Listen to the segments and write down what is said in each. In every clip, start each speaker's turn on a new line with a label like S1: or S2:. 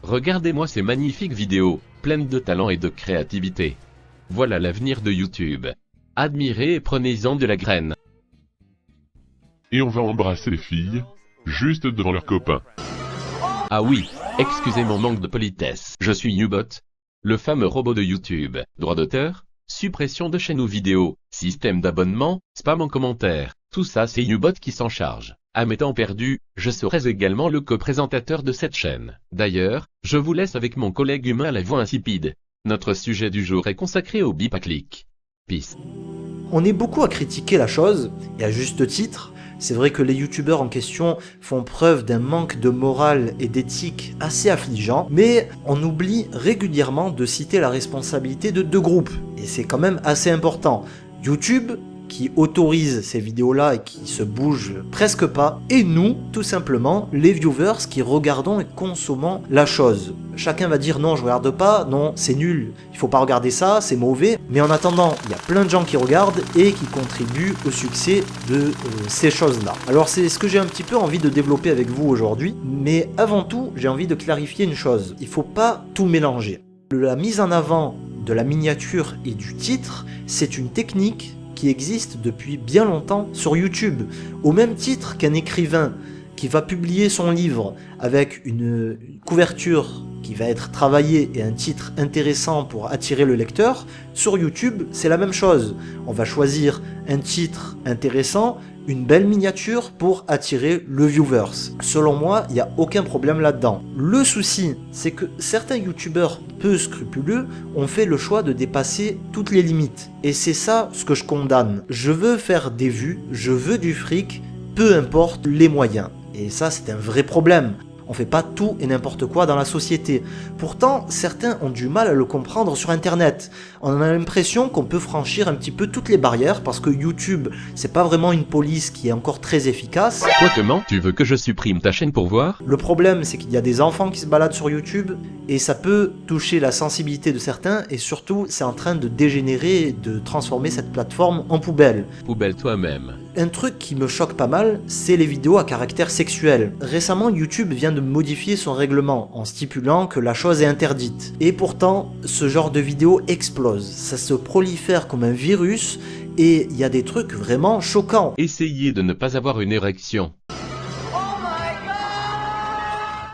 S1: Regardez-moi ces magnifiques vidéos, pleines de talent et de créativité. Voilà l'avenir de YouTube. Admirez et prenez-en de la graine.
S2: Et on va embrasser les filles, juste devant leurs copains.
S1: Ah oui, excusez mon manque de politesse. Je suis Ubot, le fameux robot de YouTube. Droit d'auteur, suppression de chaînes ou vidéos, système d'abonnement, spam en commentaire. Tout ça c'est Ubot qui s'en charge. À mes temps perdus, je serai également le co-présentateur de cette chaîne. D'ailleurs, je vous laisse avec mon collègue humain à la voix insipide. Notre sujet du jour est consacré au bip à clic. Peace.
S3: On est beaucoup à critiquer la chose, et à juste titre. C'est vrai que les youtubeurs en question font preuve d'un manque de morale et d'éthique assez affligeant, mais on oublie régulièrement de citer la responsabilité de deux groupes, et c'est quand même assez important. YouTube, qui autorise ces vidéos-là et qui se bougent presque pas, et nous, tout simplement, les viewers qui regardons et consommons la chose. Chacun va dire non, je regarde pas, non, c'est nul, il faut pas regarder ça, c'est mauvais, mais en attendant, il y a plein de gens qui regardent et qui contribuent au succès de ces choses-là. Alors c'est ce que j'ai un petit peu envie de développer avec vous aujourd'hui, mais avant tout, j'ai envie de clarifier une chose, il faut pas tout mélanger. La mise en avant de la miniature et du titre, c'est une technique qui existe depuis bien longtemps sur YouTube, au même titre qu'un écrivain qui va publier son livre avec une couverture qui va être travaillée et un titre intéressant pour attirer le lecteur, sur YouTube c'est la même chose. On va choisir un titre intéressant, une belle miniature pour attirer le viewers. Selon moi, il n'y a aucun problème là-dedans. Le souci, c'est que certains youtubeurs peu scrupuleux ont fait le choix de dépasser toutes les limites. Et c'est ça ce que je condamne. Je veux faire des vues, je veux du fric, peu importe les moyens. Et ça, c'est un vrai problème. On fait pas tout et n'importe quoi dans la société. Pourtant, certains ont du mal à le comprendre sur internet. On a l'impression qu'on peut franchir un petit peu toutes les barrières parce que YouTube, c'est pas vraiment une police qui est encore très efficace.
S1: Quoi comment? Tu veux que je supprime ta chaîne pour voir?
S3: Le problème, c'est qu'il y a des enfants qui se baladent sur YouTube et ça peut toucher la sensibilité de certains et surtout, c'est en train de dégénérer et de transformer cette plateforme en poubelle.
S1: Poubelle toi-même.
S3: Un truc qui me choque pas mal, c'est les vidéos à caractère sexuel. Récemment, YouTube vient de modifier son règlement en stipulant que la chose est interdite. Et pourtant, ce genre de vidéo explose. Ça se prolifère comme un virus et il y a des trucs vraiment choquants.
S1: Essayez de ne pas avoir une érection.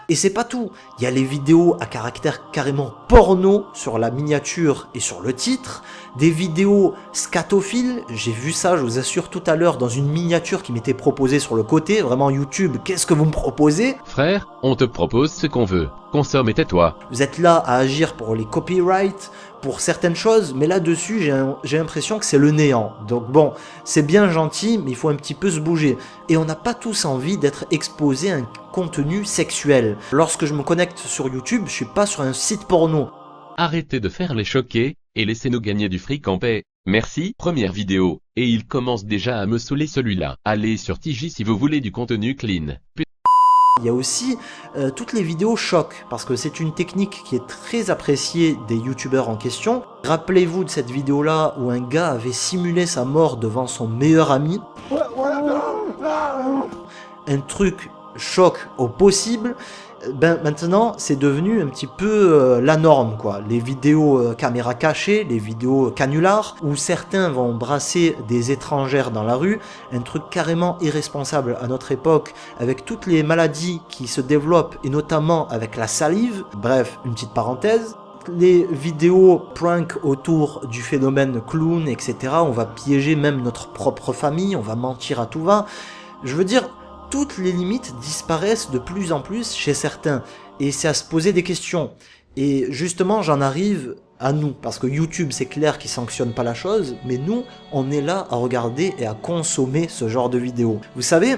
S3: Et c'est pas tout, il y a les vidéos à caractère carrément porno sur la miniature et sur le titre, des vidéos scatophiles, j'ai vu ça, je vous assure, tout à l'heure dans une miniature qui m'était proposée sur le côté, vraiment YouTube, qu'est-ce que vous me proposez?
S1: Frère, on te propose ce qu'on veut. Consomme et tais-toi.
S3: Vous êtes là à agir pour les copyrights, pour certaines choses, mais là-dessus, j'ai l'impression que c'est le néant. Donc bon, c'est bien gentil, mais il faut un petit peu se bouger. Et on n'a pas tous envie d'être exposé à un contenu sexuel. Lorsque je me connecte sur YouTube, je suis pas sur un site porno.
S1: Arrêtez de faire les choquer, et laissez-nous gagner du fric en paix. Merci, première vidéo. Et il commence déjà à me saouler celui-là. Allez sur Tiji si vous voulez du contenu clean.
S3: Il y a aussi toutes les vidéos choc, parce que c'est une technique qui est très appréciée des youtubeurs en question. Rappelez-vous de cette vidéo-là où un gars avait simulé sa mort devant son meilleur ami. Un truc choc au possible. Ben maintenant c'est devenu un petit peu la norme quoi, les vidéos caméra cachée, les vidéos canulars, où certains vont brasser des étrangères dans la rue, un truc carrément irresponsable à notre époque, avec toutes les maladies qui se développent, et notamment avec la salive, bref, une petite parenthèse. Les vidéos prank autour du phénomène clown, etc., on va piéger même notre propre famille, on va mentir à tout va, je veux dire, toutes les limites disparaissent de plus en plus chez certains, et c'est à se poser des questions. Et justement, j'en arrive à nous, parce que YouTube, c'est clair qu'il sanctionne pas la chose, mais nous, on est là à regarder et à consommer ce genre de vidéos. Vous savez,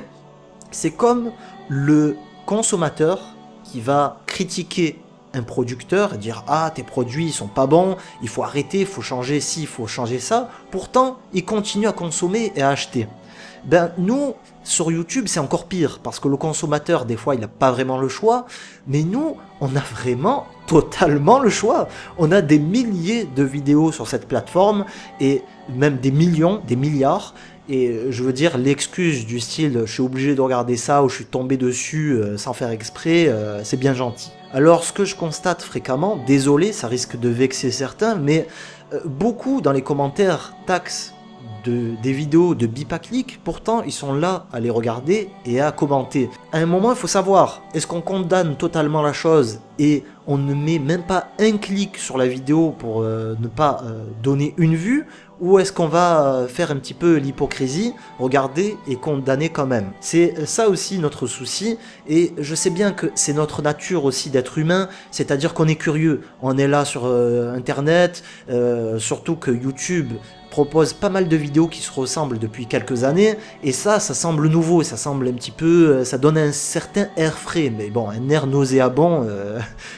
S3: c'est comme le consommateur qui va critiquer un producteur et dire « Ah, tes produits sont pas bons, il faut arrêter, il faut changer ci, il faut changer ça », pourtant, il continue à consommer et à acheter. Ben nous, sur YouTube, c'est encore pire, parce que le consommateur, des fois, il n'a pas vraiment le choix, mais nous, on a vraiment totalement le choix. On a des milliers de vidéos sur cette plateforme, et même des millions, des milliards, et je veux dire, l'excuse du style « je suis obligé de regarder ça » ou « je suis tombé dessus sans faire exprès », c'est bien gentil. Alors ce que je constate fréquemment, désolé, ça risque de vexer certains, mais beaucoup dans les commentaires taxent des vidéos de bip à clic, pourtant ils sont là à les regarder et à commenter. À un moment il faut savoir, est-ce qu'on condamne totalement la chose et on ne met même pas un clic sur la vidéo pour ne pas donner une vue, ou est-ce qu'on va faire un petit peu l'hypocrisie, regarder et condamner quand même? C'est ça aussi notre souci, et je sais bien que c'est notre nature aussi d'être humain, c'est-à-dire qu'on est curieux, on est là sur internet, surtout que YouTube propose pas mal de vidéos qui se ressemblent depuis quelques années, et ça semble nouveau, ça semble un petit peu, ça donne un certain air frais, mais bon, un air nauséabond,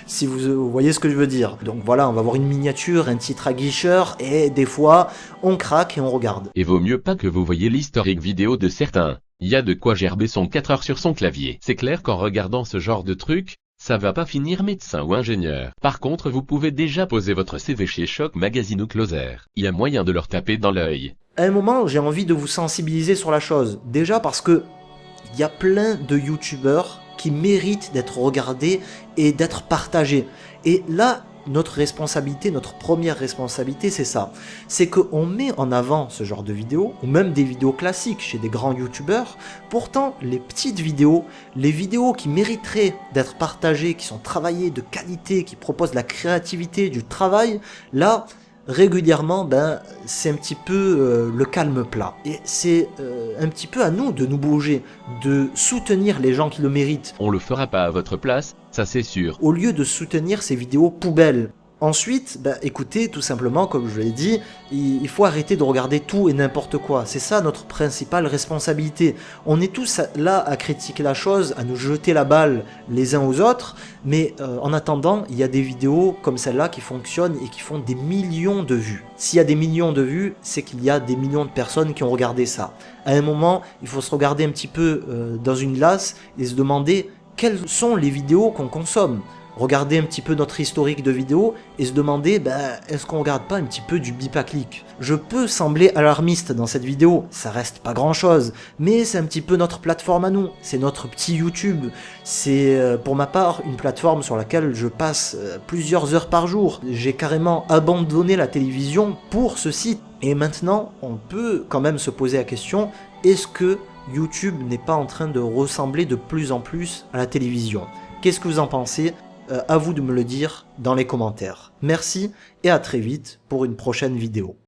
S3: si vous voyez ce que je veux dire. Donc voilà, on va voir une miniature, un titre aguicheur, et des fois, on craque et on regarde.
S1: Et vaut mieux pas que vous voyez l'historique vidéo de certains. Il y a de quoi gerber son 4 heures sur son clavier. C'est clair qu'en regardant ce genre de truc, ça va pas finir médecin ou ingénieur. Par contre, vous pouvez déjà poser votre CV chez Choc Magazine ou Closer. Il y a moyen de leur taper dans l'œil.
S3: À un moment, j'ai envie de vous sensibiliser sur la chose. Déjà parce que il y a plein de youtubeurs qui méritent d'être regardés et d'être partagés. Et là, notre responsabilité, notre première responsabilité, c'est ça. C'est qu'on met en avant ce genre de vidéos, ou même des vidéos classiques chez des grands youtubeurs. Pourtant, les petites vidéos, les vidéos qui mériteraient d'être partagées, qui sont travaillées de qualité, qui proposent de la créativité, du travail, là, régulièrement, c'est un petit peu le calme plat. Et c'est un petit peu à nous de nous bouger, de soutenir les gens qui le méritent.
S1: On le fera pas à votre place, ça c'est sûr.
S3: Au lieu de soutenir ces vidéos poubelles. Ensuite, écoutez, tout simplement, comme je l'ai dit, il faut arrêter de regarder tout et n'importe quoi. C'est ça notre principale responsabilité. On est tous là à critiquer la chose, à nous jeter la balle les uns aux autres, mais en attendant, il y a des vidéos comme celle-là qui fonctionnent et qui font des millions de vues. S'il y a des millions de vues, c'est qu'il y a des millions de personnes qui ont regardé ça. À un moment, il faut se regarder un petit peu dans une glace et se demander quelles sont les vidéos qu'on consomme. Regarder un petit peu notre historique de vidéos et se demander, est-ce qu'on regarde pas un petit peu du bip à clic? Je peux sembler alarmiste dans cette vidéo, ça reste pas grand chose, mais c'est un petit peu notre plateforme à nous, c'est notre petit YouTube. C'est pour ma part une plateforme sur laquelle je passe plusieurs heures par jour. J'ai carrément abandonné la télévision pour ce site. Et maintenant, on peut quand même se poser la question, est-ce que YouTube n'est pas en train de ressembler de plus en plus à la télévision? Qu'est-ce que vous en pensez? À vous de me le dire dans les commentaires. Merci et à très vite pour une prochaine vidéo.